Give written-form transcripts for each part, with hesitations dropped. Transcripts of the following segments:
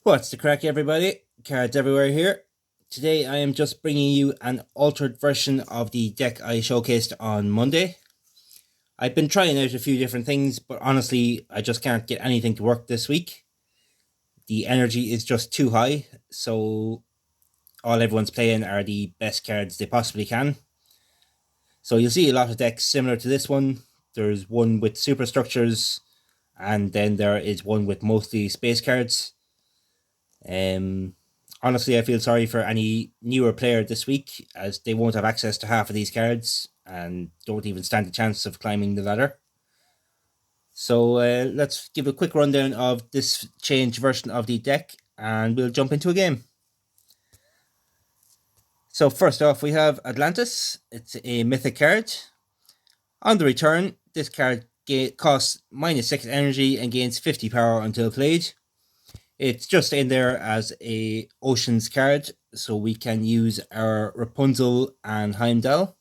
What's the crack, everybody? Cards everywhere here. Today I am just bringing you an altered version of the deck I showcased on Monday. I've been trying out a few different things, but honestly, I just can't get anything to work this week. The energy is just too high, so all everyone's playing are the best cards they possibly can. So you'll see a lot of decks similar to this one. There's one with superstructures, and then there is one with mostly space cards. Um, Honestly, I feel sorry for any newer player this week, as they won't have access to half of these cards and don't even stand a chance of climbing the ladder. So let's give a quick rundown of this changed version of the deck, and we'll jump into a game. So first off, we have Atlantis. It's a mythic card. On the return, this card costs -6 energy and gains 50 power until played. It's just in there as a Oceans card, so we can use our Rapunzel and Heimdall.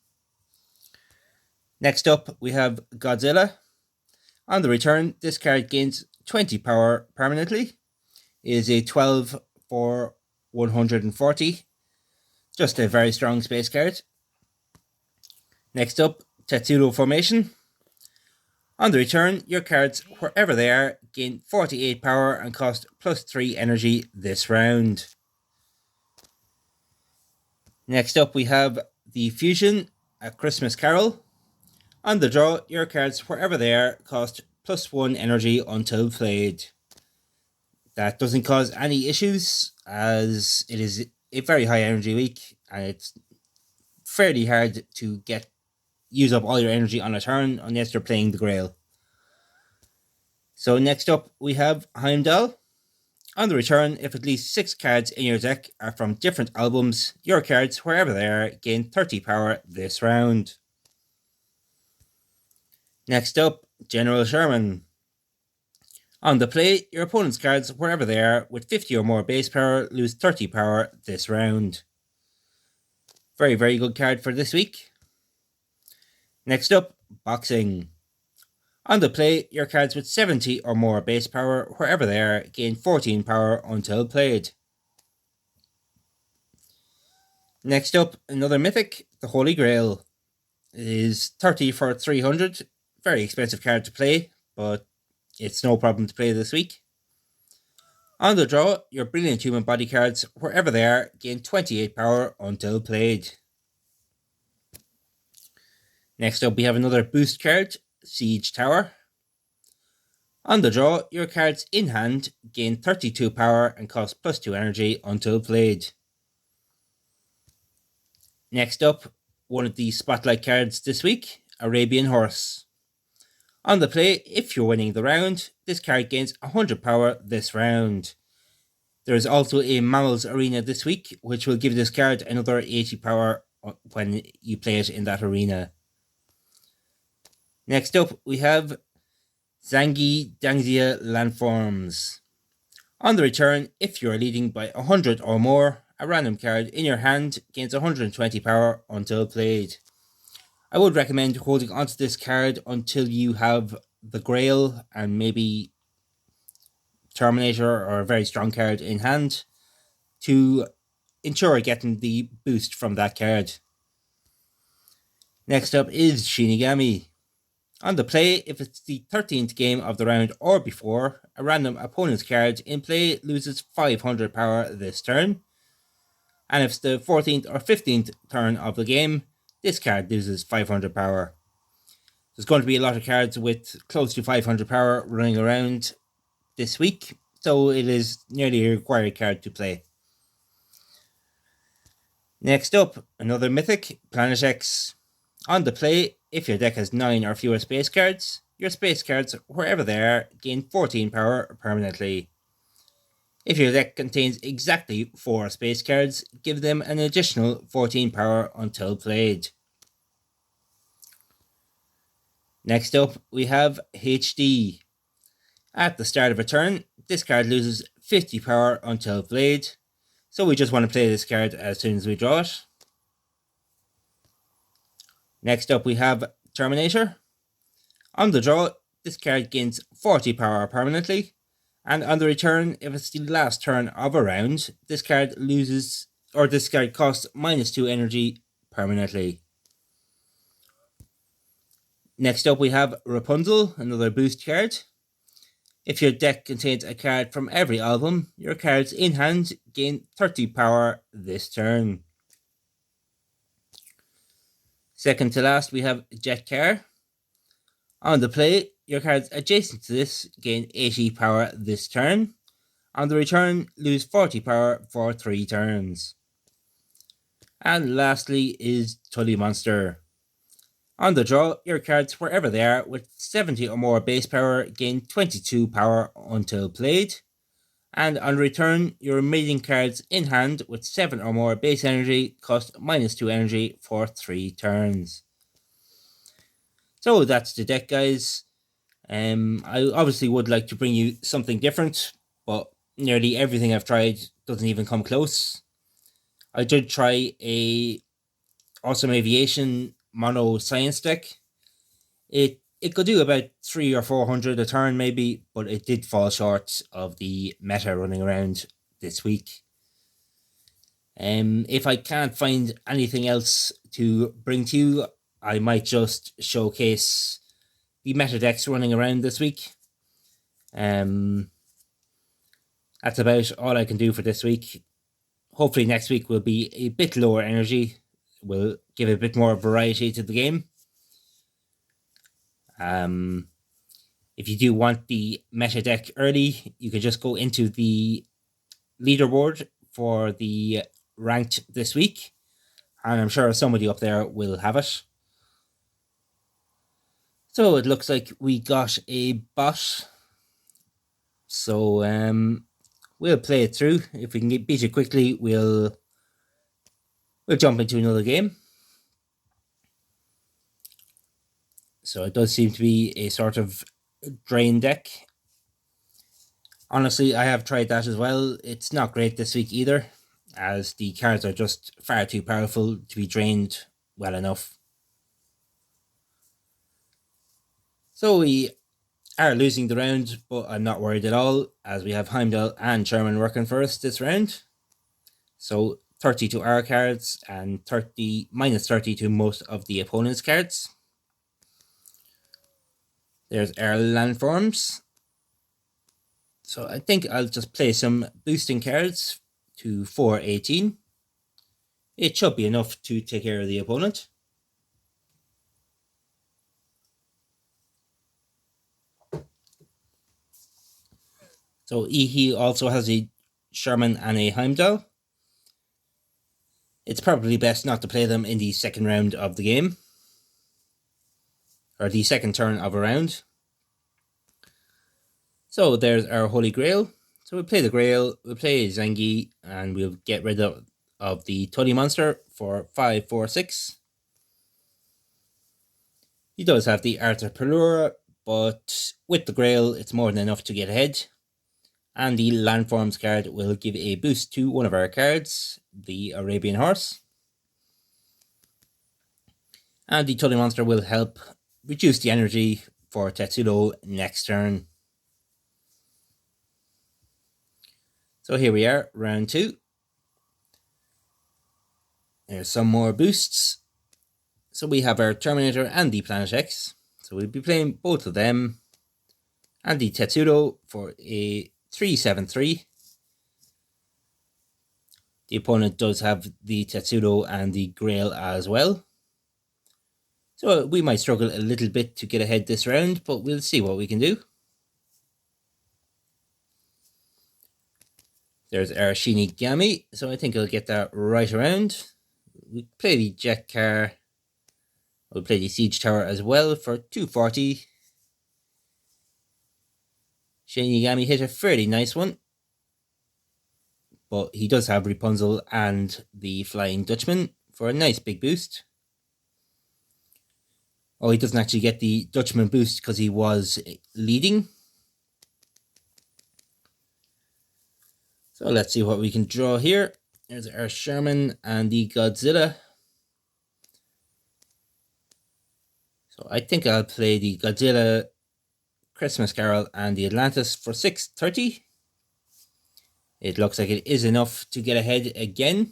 Next up, we have Godzilla. On the return, this card gains 20 power permanently. It is a 12 for 140. Just a very strong space card. Next up, Tetsudo Formation. On the return, your cards, wherever they are, gain 48 power and cost +3 energy this round. Next up, we have the Fusion, A Christmas Carol. On the draw, your cards, wherever they are, cost +1 energy until played. That doesn't cause any issues, as it is a very high energy week, and it's fairly hard to use up all your energy on a turn unless you're playing the Grail. So next up, we have Heimdall. On the return, if at least 6 cards in your deck are from different albums, your cards, wherever they are, gain 30 power this round. Next up, General Sherman. On the play, your opponent's cards, wherever they are, with 50 or more base power, lose 30 power this round. Very, very good card for this week. Next up, Boxing. On the play, your cards with 70 or more base power, wherever they are, gain 14 power until played. Next up, another mythic, the Holy Grail. It is 30 for 300. Very expensive card to play, but it's no problem to play this week. On the draw, your Brilliant Human Body cards, wherever they are, gain 28 power until played. Next up, we have another boost card, Siege Tower. On the draw, your cards in hand gain 32 power and cost +2 energy until played. Next up, one of the spotlight cards this week, Arabian Horse. On the play, if you're winning the round, this card gains 100 power this round. There is also a Mammals Arena this week, which will give this card another 80 power when you play it in that arena. Next up, we have Zangi Dangzia Landforms. On the return, if you are leading by 100 or more, a random card in your hand gains 120 power until played. I would recommend holding onto this card until you have the Grail and maybe Terminator or a very strong card in hand to ensure getting the boost from that card. Next up is Shinigami. On the play, if it's the 13th game of the round or before, a random opponent's card in play loses 500 power this turn. And if it's the 14th or 15th turn of the game, this card loses 500 power. There's going to be a lot of cards with close to 500 power running around this week, so it is nearly a required card to play. Next up, another mythic, Planet X. On the play, if your deck has 9 or fewer space cards, your space cards, wherever they are, gain 14 power permanently. If your deck contains exactly 4 space cards, give them an additional 14 power until played. Next up, we have HD. At the start of a turn, this card loses 50 power until played, so we just want to play this card as soon as we draw it. Next up, we have Terminator. On the draw, this card gains 40 power permanently, And on the return, if it's the last turn of a round, this card loses, or this card costs -2 energy permanently. Next up we have Rapunzel, another boost card. If your deck contains a card from every album, your cards in hand gain 30 power this turn. Second to last, we have Jet Car. On the play, your cards adjacent to this gain 80 power this turn. On the return, lose 40 power for 3 turns. And lastly is Tully Monster. On the draw, your cards, wherever they are, with 70 or more base power gain 22 power until played. And on return, your remaining cards in hand with 7 or more base energy cost -2 energy for 3 turns. So that's the deck, guys. I obviously would like to bring you something different, but nearly everything I've tried doesn't even come close. I did try a Awesome Aviation mono science deck. It could do about 300 or 400 a turn maybe, but it did fall short of the meta running around this week. If I can't find anything else to bring to you, I might just showcase the meta decks running around this week. That's about all I can do for this week. Hopefully next week will be a bit lower energy. We'll give a bit more variety to the game. If you do want the meta deck early, you can just go into the leaderboard for the ranked this week, and I'm sure somebody up there will have it. So it looks like we got a bot. So we'll play it through. If we can beat it quickly, we'll jump into another game. So it does seem to be a sort of drain deck. Honestly, I have tried that as well. It's not great this week either, as the cards are just far too powerful to be drained well enough. So we are losing the round, but I'm not worried at all, as we have Heimdall and Sherman working for us this round. So 30 to our cards and -30 to most of the opponent's cards. There's our landforms. So I think I'll just play some boosting cards to 418. It should be enough to take care of the opponent. So he also has a Sherman and a Heimdall. It's probably best not to play them in the second round of the game, or the second turn of a round. So there's our Holy Grail. So we'll play the Grail, we'll play Zangi, and we'll get rid of the Tully Monster for 5/4/6. He does have the Arthur Pelura, but with the Grail, it's more than enough to get ahead. And the Landforms card will give a boost to one of our cards, the Arabian Horse. And the Tully Monster will help reduce the energy for Tetsudo next turn. So here we are, round 2. There's some more boosts. So we have our Terminator and the Planet X. So we'll be playing both of them. And the Tetsudo for a 3/7/3. The opponent does have the Tetsudo and the Grail as well. So we might struggle a little bit to get ahead this round, but we'll see what we can do. There's our Shinigami, so I think I'll get that right around. We play the Jet Car. We'll play the Siege Tower as well for 240. Shinigami hit a fairly nice one, but he does have Rapunzel and the Flying Dutchman for a nice big boost. Oh, he doesn't actually get the Dutchman boost because he was leading. So let's see what we can draw here. There's our Sherman and the Godzilla. So I think I'll play the Godzilla Christmas Carol and the Atlantis for 630. It looks like it is enough to get ahead again.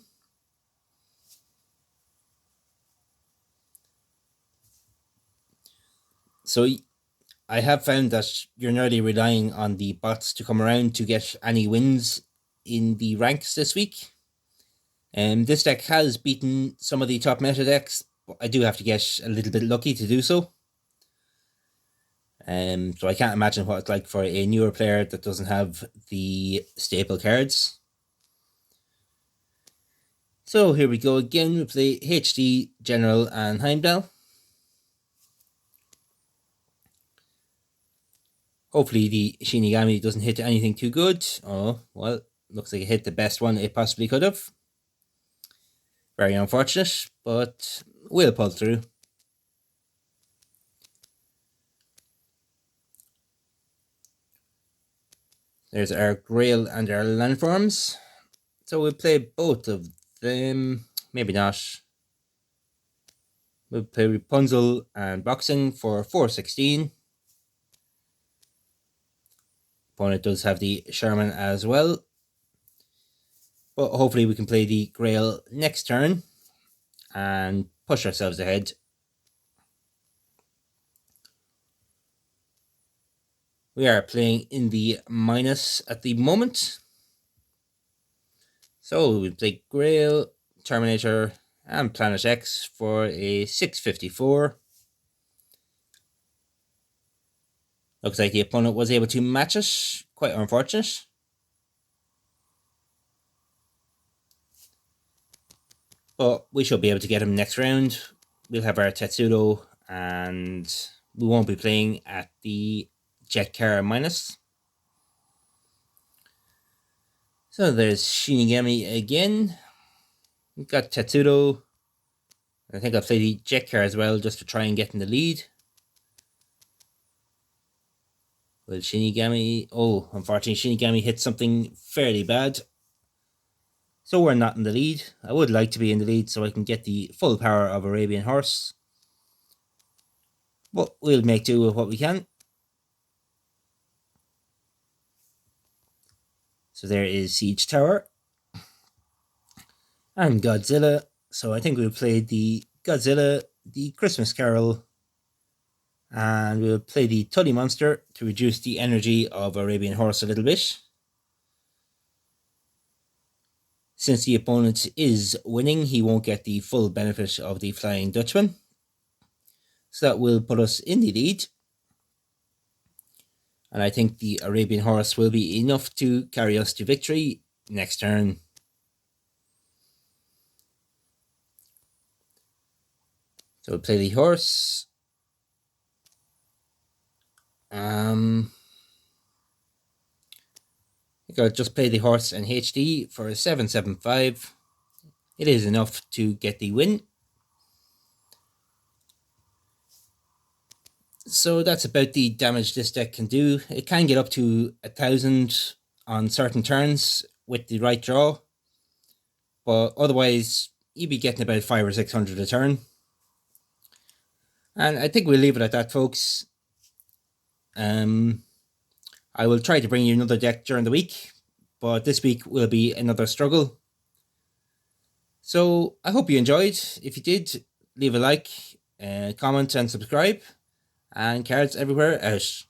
So I have found that you're nearly relying on the bots to come around to get any wins in the ranks this week. This deck has beaten some of the top meta decks, but I do have to get a little bit lucky to do so. So I can't imagine what it's like for a newer player that doesn't have the staple cards. So here we go again. We play HD, General, and Heimdall. Hopefully the Shinigami doesn't hit anything too good. Oh, well, looks like it hit the best one it possibly could have. Very unfortunate, but we'll pull through. There's our Grail and our Landforms. So we'll play both of them. Maybe not. We'll play Rapunzel and Boxing for 416. Opponent does have the Sherman as well. But hopefully we can play the Grail next turn and push ourselves ahead. We are playing in the minus at the moment. So we play Grail, Terminator, and Planet X for a 654. Looks like the opponent was able to match it. Quite unfortunate. But we should be able to get him next round. We'll have our Tetsudo, and we won't be playing at the Jet Car minus. So there's Shinigami again. We've got Tetsudo. I think I'll play the Jet Car as well, just to try and get in the lead. Well, Shinigami... Oh, unfortunately, Shinigami hit something fairly bad. So we're not in the lead. I would like to be in the lead so I can get the full power of Arabian Horse. But we'll make do with what we can. So there is Siege Tower. And Godzilla. So I think we'll play the Godzilla, the Christmas Carol, and we'll play the Tully Monster to reduce the energy of Arabian Horse a little bit. Since the opponent is winning, he won't get the full benefit of the Flying Dutchman. So that will put us in the lead. And I think the Arabian Horse will be enough to carry us to victory next turn. So we'll play the horse. I think I'll just play the horse and HD for a 775. It is enough to get the win. So that's about the damage this deck can do. It can get up to 1,000 on certain turns with the right draw. But otherwise, you'd be getting about 500 or 600 a turn. And I think we'll leave it at that, folks. I will try to bring you another deck during the week, but this week will be another struggle. So I hope you enjoyed. If you did, leave a like, comment and subscribe. And cards everywhere out.